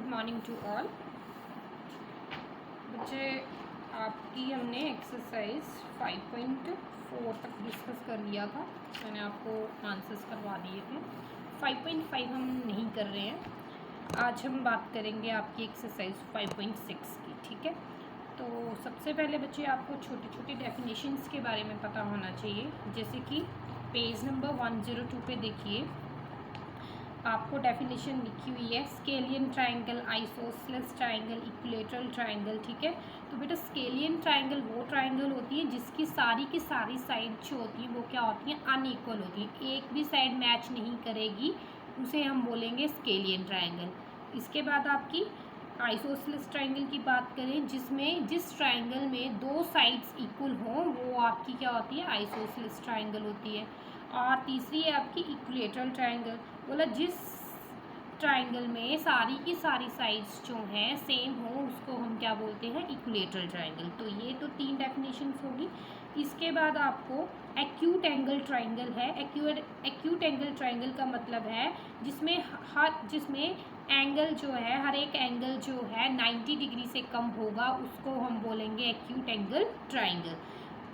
Morning to all. बच्चे, आपकी हमने एक्सरसाइज 5.4 तक डिस्कस कर लिया था। मैंने आपको आंसर्स करवा दिए थे। 5.5 हम नहीं कर रहे हैं। आज हम बात करेंगे आपकी एक्सरसाइज 5.6 की। ठीक है, तो सबसे पहले बच्चे आपको छोटी छोटी डेफिनेशंस के बारे में पता होना चाहिए। जैसे कि पेज नंबर 102 पे देखिए, आपको डेफिनेशन लिखी हुई है scalene triangle, isosceles triangle, equilateral triangle. ठीक है, तो बेटा स्केलियन ट्राइंगल वो ट्राइंगल होती है जिसकी सारी की सारी साइड जो होती है वो क्या होती है, अनइक्वल होती है। एक भी साइड मैच नहीं करेगी, उसे हम बोलेंगे स्केलियन ट्राइंगल। इसके बाद आपकी आइसोसेलेस ट्राइंगल की बात करें, जिस ट्राइंगल में दो साइड्स इक्वल हों वो आपकी क्या होती है, आइसोसेलेस ट्राइंगल होती है। और तीसरी है आपकी इक्विलेटरल ट्राइंगल। बोला जिस ट्राइंगल में सारी की सारी साइड्स जो हैं सेम हो उसको हम क्या बोलते हैं, इक्विलेटरल ट्राइंगल। तो ये तो 3 डेफिनेशंस होगी। इसके बाद आपको एक्यूट एंगल ट्राइंगल है। एक्यूट एंगल ट्राइंगल का मतलब है जिसमें एंगल जो है, हर एक एंगल जो है 90 डिग्री से कम होगा, उसको हम बोलेंगे एक्यूट एंगल ट्राइंगल।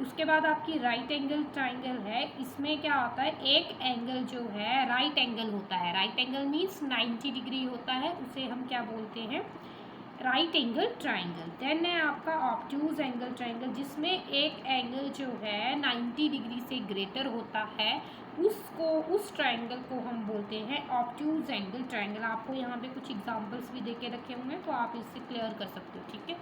उसके बाद आपकी राइट एंगल ट्राइंगल है। इसमें क्या होता है, एक एंगल जो है राइट एंगल होता है। राइट एंगल मीन्स 90 डिग्री होता है, उसे हम क्या बोलते हैं, राइट एंगल ट्राइंगल। देन है आपका ऑब्ट्यूज एंगल ट्राइंगल, जिसमें एक एंगल जो है 90 डिग्री से ग्रेटर होता है, उस ट्राइंगल को हम बोलते हैं ऑब्ट्यूज एंगल ट्राइंगल। आपको यहाँ पे कुछ एग्जांपल्स भी देके रखे हुए हैं, तो आप इससे क्लियर कर सकते हो। ठीक है,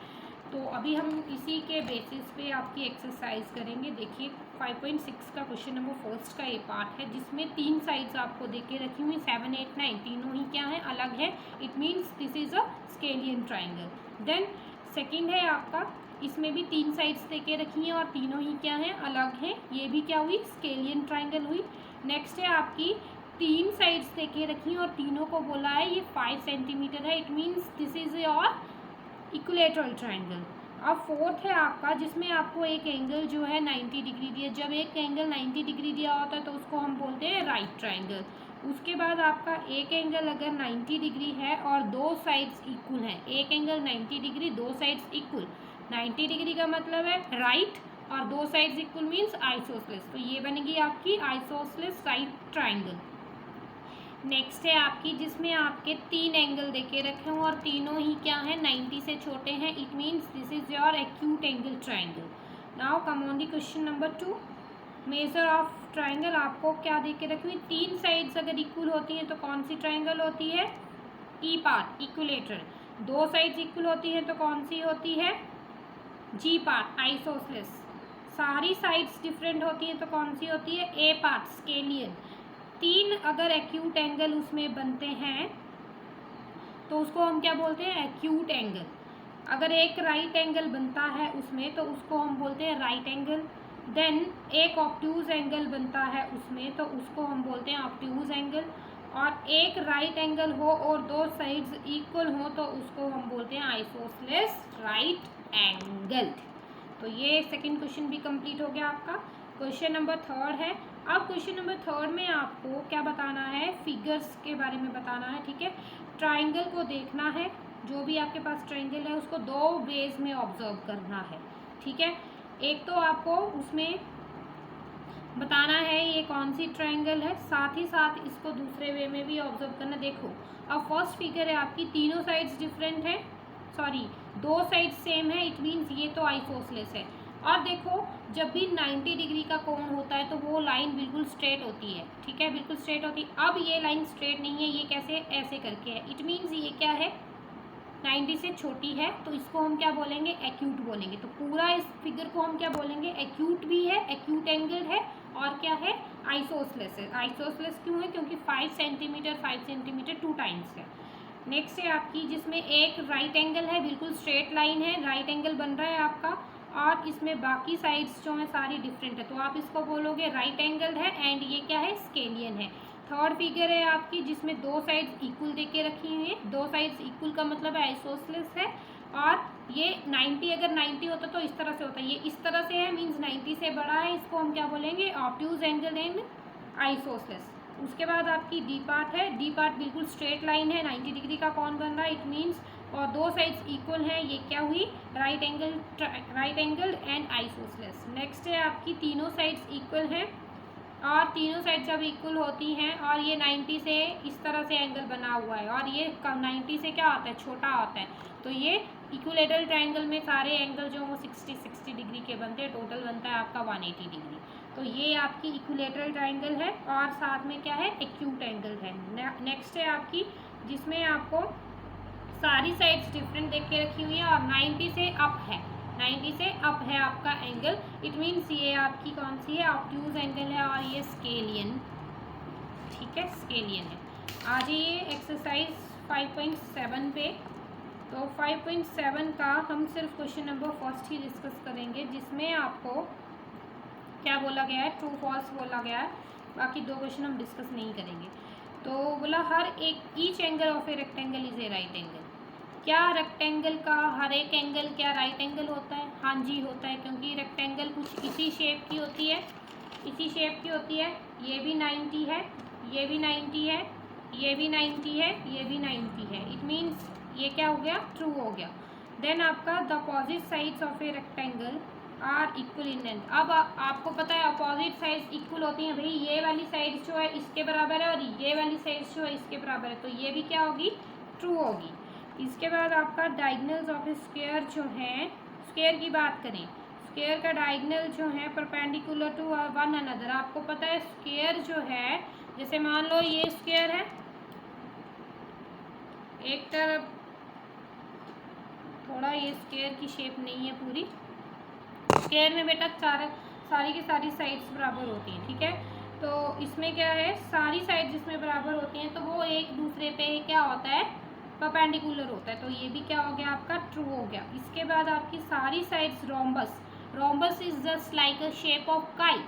तो अभी हम इसी के बेसिस पे आपकी एक्सरसाइज करेंगे। देखिए 5.6 का क्वेश्चन नंबर फर्स्ट का ये पार्ट है, जिसमें 3 साइड्स आपको देके रखी हुई 7, 8, 9 तीनों ही क्या है, अलग है। It means this is a scalene triangle. Then second है आपका, इसमें भी 3 साइड्स देके रखी हैं और तीनों ही क्या हैं, अलग हैं। ये भी क्या हुई, स्केलियन ट्राइंगल हुई। नेक्स्ट है आपकी 3 साइड्स देके रखी हैं और तीनों को बोला है ये 5 सेंटीमीटर है। It means this is your equilateral triangle. अब फोर्थ है आपका, जिसमें आपको एक एंगल जो है 90 डिग्री दिया। जब एक एंगल 90 डिग्री दिया होता है तो उसको हम बोलते हैं राइट ट्राइंगल। उसके बाद आपका एक एंगल अगर 90 डिग्री है और दो साइड्स इक्वल हैं, एक एंगल 90 डिग्री, दो साइड्स इक्वल। 90 डिग्री का मतलब है राइट और दो साइड्स इक्वल मीन्स आइसोसेलेस, तो ये बनेगी आपकी आइसोसेलेस राइट ट्राइंगल। नेक्स्ट है आपकी, जिसमें आपके 3 एंगल देके रखे हों और तीनों ही क्या है, 90 से छोटे हैं। It means this is your acute angle triangle. Now come on the question number 2, measure of triangle. आपको क्या देके रखी हुई, 3 साइड्स अगर इक्वल होती हैं तो कौन सी ट्राइंगल होती है, ई पार्ट, इक्विलेटरल। दो साइड्स इक्वल होती हैं तो कौन सी होती है, जी पार्ट, आइसोसेलेस। सारी साइड्स डिफरेंट होती हैं तो कौन सी होती है, ए पार्ट, स्केलियन। 3 अगर एक्यूट एंगल उसमें बनते हैं तो उसको हम क्या बोलते हैं, एक्यूट एंगल। अगर एक राइट एंगल बनता है उसमें तो उसको हम बोलते हैं राइट एंगल। देन एक ऑब्ट्यूज एंगल बनता है उसमें तो उसको हम बोलते हैं ऑब्ट्यूज एंगल। और एक राइट एंगल हो और दो साइड्स इक्वल हो तो उसको हम बोलते हैं आइसोसेलेस राइट एंगल। तो ये सेकंड क्वेश्चन भी कंप्लीट हो गया आपका। क्वेश्चन नंबर 3 है। अब क्वेश्चन नंबर 3 में आपको क्या बताना है, फिगर्स के बारे में बताना है। ठीक है, ट्राइंगल को देखना है, जो भी आपके पास ट्राइंगल है उसको 2 वेज में ऑब्जर्व करना है। ठीक है, एक तो आपको उसमें बताना है ये कौन सी ट्राइंगल है, साथ ही साथ इसको दूसरे वे में भी ऑब्जर्व करना। देखो अब फर्स्ट फिगर है आपकी, तीनों साइड्स डिफरेंट है, सॉरी दो साइड्स सेम है, इट मीन्स ये तो आइसोसेलेस है। और देखो जब भी 90 डिग्री का कोण होता है तो वो लाइन बिल्कुल स्ट्रेट होती है। ठीक है, बिल्कुल स्ट्रेट होती है। अब ये लाइन स्ट्रेट नहीं है, ये कैसे, ऐसे करके है। इट मीन्स ये क्या है, 90 से छोटी है, तो इसको हम क्या बोलेंगे, एक्यूट बोलेंगे। तो पूरा इस फिगर को हम क्या बोलेंगे, एक्यूट भी है, एक्यूट एंगल है, और क्या है, आइसोसेलेस है। आइसोसेलेस क्यों है, क्योंकि 5 सेंटीमीटर 2 टाइम्स है। नेक्स्ट है आपकी, जिसमें एक राइट एंगल है, बिल्कुल स्ट्रेट लाइन है, राइट एंगल बन रहा है आपका, और इसमें बाकी साइड्स जो हैं सारी डिफरेंट है, तो आप इसको बोलोगे राइट एंगल है, एंड ये क्या है, स्केलियन है। थर्ड फिगर है आपकी, जिसमें दो साइड्स इक्वल देके रखी हुई हैं। दो साइड्स इक्वल का मतलब है आइसोसेलेस है, और ये 90 अगर 90 होता तो इस तरह से होता है, ये इस तरह से है, मीन्स 90 से बड़ा है, इसको हम क्या बोलेंगे, ऑब्ट्यूज एंगल एंड आइसोसेलेस। उसके बाद आपकी डी पार्ट है। डी पार्ट बिल्कुल स्ट्रेट लाइन है, 90 डिग्री का कौन बन रहा है, इट मीन्स, और दो साइड्स इक्वल हैं, ये क्या हुई, right angle and isosceles. Next है आपकी तीनों साइड्स इक्वल हैं, और तीनों साइड जब इक्वल होती हैं और ये 90 से इस तरह से एंगल बना हुआ है, और ये 90 से क्या आता है, छोटा आता है, तो ये इक्विलेटरल ट्रायंगल में सारे एंगल जो वो 60 डिग्री के बनते हैं, टोटल बनता है आपका 180 डिग्री। तो ये आपकी इक्विलेटरल ट्रायंगल है, और साथ में क्या है, एक्यूट एंगल है। नेक्स्ट है आपकी जिसमें आपको सारी साइड्स डिफरेंट देख के रखी हुई है, और 90 से अप है, 90 से अप है आपका एंगल, इट मीन्स ये आपकी कौन सी है, ऑब्ट्यूज एंगल है, और ये स्केलियन, ठीक है, स्केलियन है। आ जाइए एक्सरसाइज 5.7 पे। तो 5.7 का हम सिर्फ क्वेश्चन नंबर फर्स्ट ही डिस्कस करेंगे, जिसमें आपको क्या बोला गया है, ट्रू फॉल्स बोला गया है, बाकी दो क्वेश्चन हम डिस्कस नहीं करेंगे। तो बोला हर एक each angle of a rectangle is a right angle. क्या रेक्टेंगल का हर एक एंगल क्या राइट एंगल होता है? हाँ जी होता है, क्योंकि रेक्टेंगल कुछ इसी शेप की होती है, इसी शेप की होती है। ये भी 90 है, ये भी 90 है, ये भी 90 है, ये भी 90 है, इट मीन्स ये क्या हो गया, ट्रू हो गया। देन आपका the opposite sides of a rectangle are equal in length. अब आपको पता है अपोजिट साइड्स इक्वल होती हैं भाई, ये वाली साइड जो है इसके बराबर है और ये वाली साइड जो है इसके बराबर है, तो ये भी क्या होगी, ट्रू होगी। इसके बाद आपका डायगोनल्स ऑफ ए स्क्वायर जो है, स्क्वायर की बात करें, स्क्वायर का डायगोनल जो है परपेंडिकुलर टू वन अनदर। आपको पता है स्क्वायर जो है, जैसे मान लो ये स्क्वायर है, एक तरफ थोड़ा ये स्क्वायर की शेप नहीं है पूरी, स्क्वायर में बेटा सारी की सारी साइड्स बराबर होती हैं, ठीक है। तो इसमें क्या है, सारी साइड जिसमें बराबर होती हैं तो वो एक दूसरे पे क्या होता है, परपेंडिकुलर होता है, तो ये भी क्या हो गया आपका, ट्रू हो गया। इसके बाद आपकी सारी sides rhombus, rhombus is just like a shape of kite,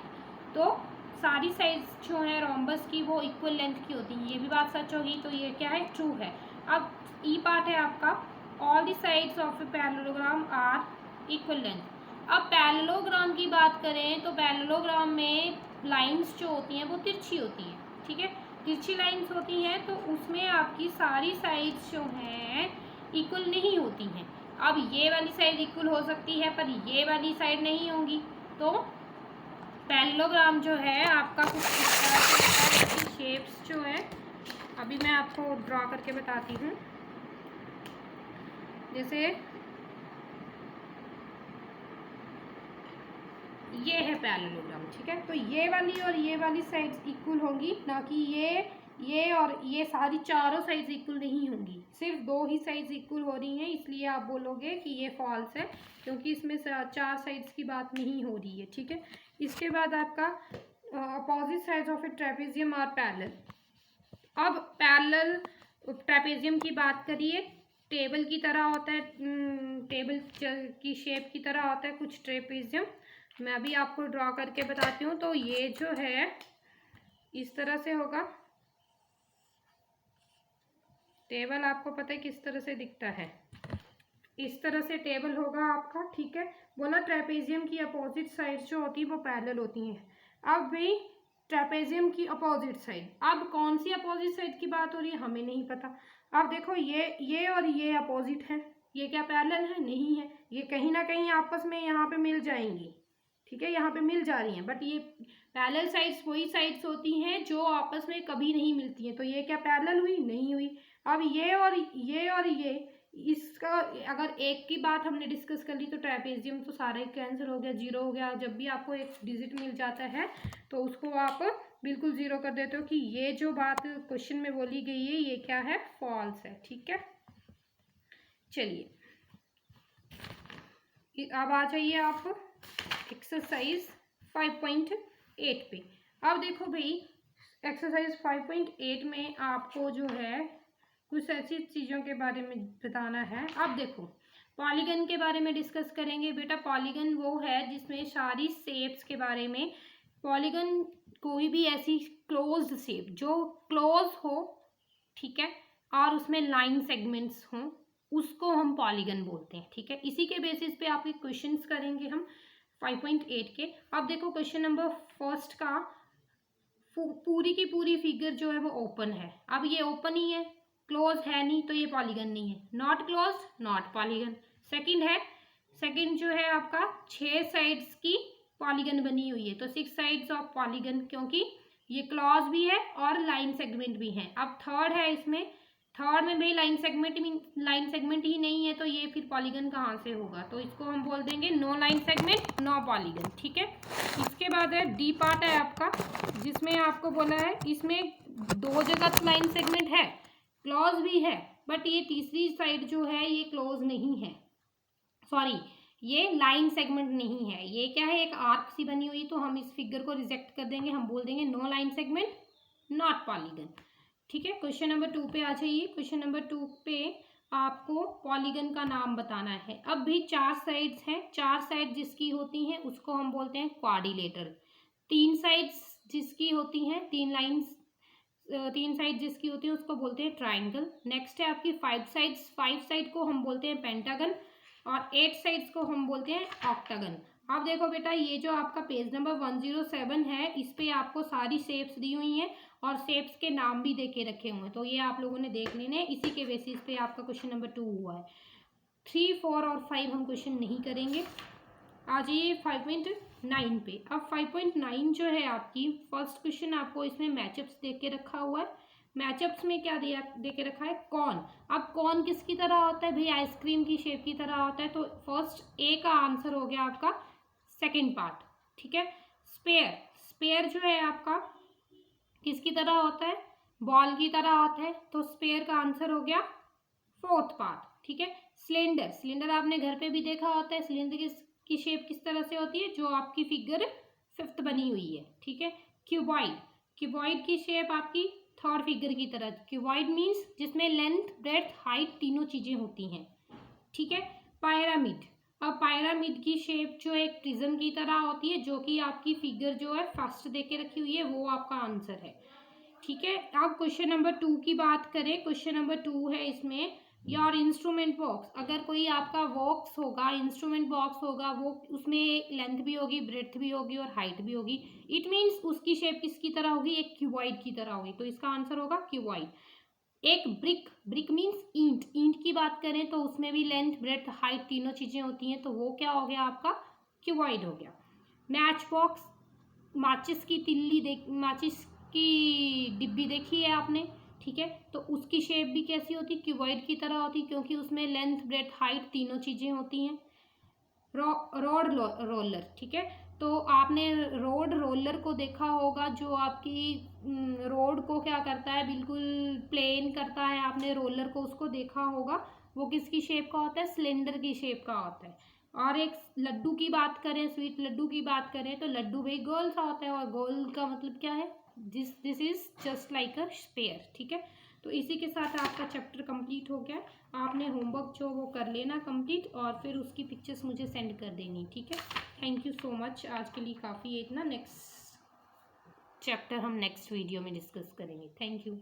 तो सारी साइड्स जो है रोम्बस की वो इक्वल लेंथ की होती हैं, ये भी बात सच होगी, तो ये क्या है, ट्रू है। अब ई पार्ट है आपका, all the sides of a parallelogram are equal length. अब पैरेललोग्राम की बात करें तो पैरेललोग्राम में लाइंस जो होती हैं वो तिरछी होती हैं, ठीक है, तिरछी लाइंस होती हैं, तो उसमें आपकी सारी साइड्स जो हैं इक्वल नहीं होती हैं। अब ये वाली साइड इक्वल हो सकती है पर ये वाली साइड नहीं होंगी, तो पैरेललोग्राम जो है आपका कुछ इस तरह से होता है। इसकी शेप्स जो है अभी मैं आपको ड्रॉ करके बताती हूँ। जैसे ये है पैरेललोग्राम, ठीक है, तो ये वाली और ये वाली साइड्स इक्वल होंगी, ना कि ये और ये सारी चारों साइड्स इक्वल नहीं होंगी, सिर्फ दो ही साइड्स इक्वल हो रही हैं, इसलिए आप बोलोगे कि ये फॉल्स है, क्योंकि इसमें चार साइड्स की बात नहीं हो रही है, ठीक है। इसके बाद आपका opposite sides of a trapezium are parallel. अब पैरेलल ट्रेपेजियम की बात करिए, टेबल की तरह होता है, टेबल की शेप की तरह होता है कुछ ट्रेपेजियम, मैं अभी आपको ड्रॉ करके बताती हूँ। तो ये जो है इस तरह से होगा, टेबल आपको पता है किस तरह से दिखता है, इस तरह से टेबल होगा आपका, ठीक है। बोला ट्रेपेजियम की अपोजिट साइड जो होती है वो पैरेलल होती हैं। अब भी ट्रेपेजियम की अपोजिट साइड, अब कौन सी अपोजिट साइड की बात हो रही है हमें नहीं पता। अब देखो ये और ये अपोजिट है, ये क्या पैरेलल है, नहीं है, ये कहीं ना कहीं आपस में यहाँ पे मिल जाएंगी, ठीक है, यहाँ पे मिल जा रही हैं, बट ये पैरेलल साइड्स वही साइड्स होती हैं जो आपस में कभी नहीं मिलती हैं, तो ये क्या पैरेलल हुई, नहीं हुई। अब ये और ये इसका अगर एक की बात हमने डिस्कस कर ली तो ट्रेपेजियम तो सारा ही कैंसिल हो गया, जीरो हो गया। जब भी आपको एक डिजिट मिल जाता है तो उसको आप बिल्कुल जीरो कर देते हो कि ये जो बात क्वेश्चन में बोली गई है ये क्या है, फॉल्स है, ठीक है। चलिए अब आ जाइए आप एक्सरसाइज 5.8 पे। अब देखो भाई एक्सरसाइज 5.8 में आपको जो है कुछ ऐसी चीज़ों के बारे में बताना है। अब देखो पॉलीगन के बारे में डिस्कस करेंगे बेटा। पॉलीगन वो है जिसमें सारी शेप्स के बारे में, पॉलीगन कोई भी ऐसी क्लोज्ड शेप जो क्लोज हो, ठीक है, और उसमें लाइन सेगमेंट्स हों, उसको हम पॉलीगन बोलते हैं, ठीक है। इसी के बेसिस पे आपके क्वेश्चंस करेंगे हम 5.8 के। अब देखो क्वेश्चन नंबर फर्स्ट का पूरी की पूरी फिगर जो है वो ओपन है। अब ये ओपन ही है, क्लोज है नहीं, तो ये पॉलीगन नहीं है। Not close, not polygon. Second है, सेकंड जो है आपका 6 साइड्स की पॉलीगन बनी हुई है, तो 6 साइड्स ऑफ पॉलीगन, क्योंकि ये क्लॉज भी है और लाइन सेगमेंट भी है। अब थर्ड है, इसमें थर्ड में भाई लाइन सेगमेंट ही नहीं है, तो ये फिर पॉलीगन कहाँ से होगा, तो इसको हम बोल देंगे no line segment no polygon. ठीक है, इसके बाद है डी पार्ट है आपका, जिसमें आपको बोला है इसमें 2 जगह लाइन सेगमेंट है, क्लोज भी है, बट ये तीसरी साइड जो है ये क्लोज नहीं है, सॉरी ये लाइन सेगमेंट नहीं है, ये क्या है, एक आर्क सी बनी हुई, तो हम इस फिगर को रिजेक्ट कर देंगे, हम बोल देंगे no line segment not polygon. ठीक है, क्वेश्चन नंबर 2 पे आ जाइए। क्वेश्चन नंबर 2 पे आपको पॉलीगन का नाम बताना है। अब भी 4 साइड्स हैं, 4 साइड जिसकी होती हैं उसको हम बोलते हैं क्वाड्रिलेटरल। 3 साइड्स जिसकी होती हैं, 3 साइड जिसकी होती है उसको बोलते हैं ट्राइंगल। नेक्स्ट है आपकी 5 साइड्स, 5 साइड को हम बोलते हैं पेंटागन, और 8 साइड्स को हम बोलते हैं ऑक्टागन। अब देखो बेटा, ये जो आपका पेज नंबर 107 है, इस पे आपको सारी शेप्स दी हुई हैं और शेप्स के नाम भी दे के रखे हुए हैं, तो ये आप लोगों ने देख लेने, इसी के बेसिस पे आपका क्वेश्चन नंबर 2 हुआ है। 3, 4 और 5 हम क्वेश्चन नहीं करेंगे। आ जाइए 5.9 पे। अब 5.9 जो है आपकी फर्स्ट क्वेश्चन, आपको इसमें मैचअप्स दे के रखा हुआ है। मैचअप्स में क्या दिया दे के रखा है, कॉर्न। अब कॉर्न किसकी तरह होता है भाई, आइसक्रीम की शेप की तरह होता है, तो फर्स्ट ए का आंसर हो गया आपका सेकंड पार्ट। ठीक है, स्पेयर, स्पेयर जो है आपका किसकी तरह होता है, बॉल की तरह होता है, तो स्पेयर का आंसर हो गया फोर्थ पार्ट। ठीक है, सिलेंडर, सिलेंडर आपने घर पे भी देखा होता है, सिलेंडर की शेप किस तरह से होती है, जो आपकी फिगर 5th बनी हुई है। ठीक है, क्यूबॉइड, क्यूबॉइड की शेप आपकी 3rd फिगर की तरह, क्यूबॉइड मीन्स जिसमें लेंथ ब्रेड्थ हाइट तीनों चीजें होती हैं। ठीक है, पायरामिड, अब पायरामिड की शेप जो एक प्रिज्म की तरह होती है, जो कि आपकी फिगर जो है फर्स्ट दे के रखी हुई है, वो आपका आंसर है। ठीक है, अब क्वेश्चन नंबर 2 की बात करें। क्वेश्चन नंबर 2 है इसमें योर इंस्ट्रूमेंट बॉक्स, अगर कोई आपका बॉक्स होगा, इंस्ट्रूमेंट बॉक्स होगा, वो उसमें लेंथ भी होगी, ब्रेड्थ भी होगी और हाइट भी होगी, इट मीन्स उसकी शेप किसकी तरह होगी, एक क्यूबॉइड की तरह होगी, तो इसका आंसर होगा क्यूबॉइड। एक ब्रिक, ब्रिक मीन्स ईंट, ईंट की बात करें तो उसमें भी लेंथ ब्रेड्थ हाइट तीनों चीजें होती हैं, तो वो क्या हो गया आपका क्यूबॉइड हो गया। मैच बॉक्स, माचिस की तिल्ली माचिस की डिब्बी देखी है आपने, ठीक है, तो उसकी शेप भी कैसी होती, क्यूबॉइड की तरह होती, क्योंकि उसमें लेंथ ब्रेड्थ हाइट तीनों चीजें होती हैं। रोड रोलर, ठीक है, तो आपने रोड रोलर को देखा होगा, जो आपकी रोड को क्या करता है, बिल्कुल प्लेन करता है, आपने रोलर को उसको देखा होगा, वो किसकी शेप का होता है, सिलेंडर की शेप का होता है। और एक लड्डू की बात करें, स्वीट लड्डू की बात करें, तो लड्डू भाई गोल सा होता है, और गोल का मतलब क्या है, this is just like a sphere. ठीक है, तो इसी के साथ आपका चैप्टर कंप्लीट हो गया। आपने होमवर्क जो वो कर लेना कंप्लीट, और फिर उसकी पिक्चर्स मुझे सेंड कर देनी। ठीक है, थैंक यू सो मच, आज के लिए काफ़ी है इतना। नेक्स्ट चैप्टर हम नेक्स्ट वीडियो में डिस्कस करेंगे। Thank you.